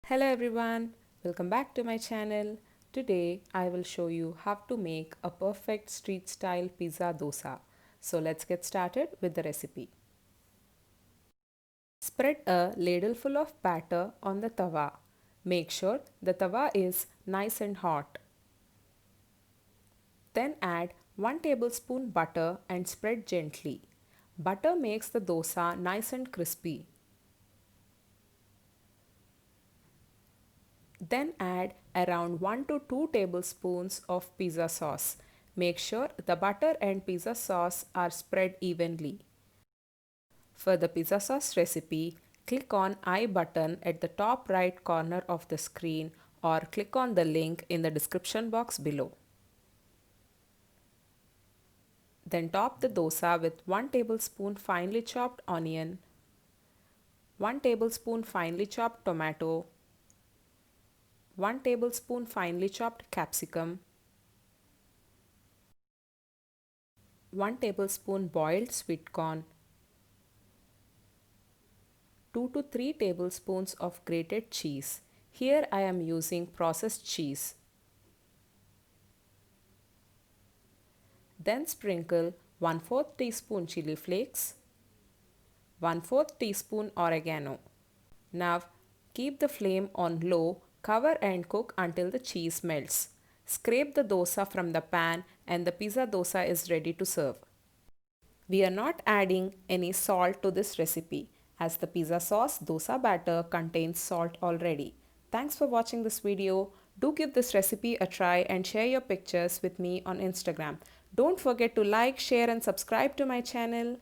Hello everyone, welcome back to my channel. Today I will show you how to make a perfect street style pizza dosa. So let's get started with the recipe. Spread a ladle full of batter on the tawa. Make sure the tawa is nice and hot. Then add 1 tablespoon butter and spread gently. Butter makes the dosa nice and crispy. Then add around 1 to 2 tablespoons of pizza sauce. Make sure the butter and pizza sauce are spread evenly. For the pizza sauce recipe, click on I button at the top right corner of the screen or click on the link in the description box below. Then top the dosa with 1 tablespoon finely chopped onion, 1 tablespoon finely chopped tomato, 1 tablespoon finely chopped capsicum, 1 tablespoon boiled sweet corn, 2 to 3 tablespoons of grated cheese. Here I am using processed cheese. Then sprinkle 1/4 teaspoon chili flakes, 1/4 teaspoon oregano. Now keep the flame on low, cover and cook until the cheese melts. Scrape the dosa from the pan and the pizza dosa is ready to serve. We are not adding any salt to this recipe as the pizza sauce dosa batter contains salt already. Thanks for watching this video. Do give this recipe a try and share your pictures with me on Instagram. Don't forget to like, share and subscribe to my channel.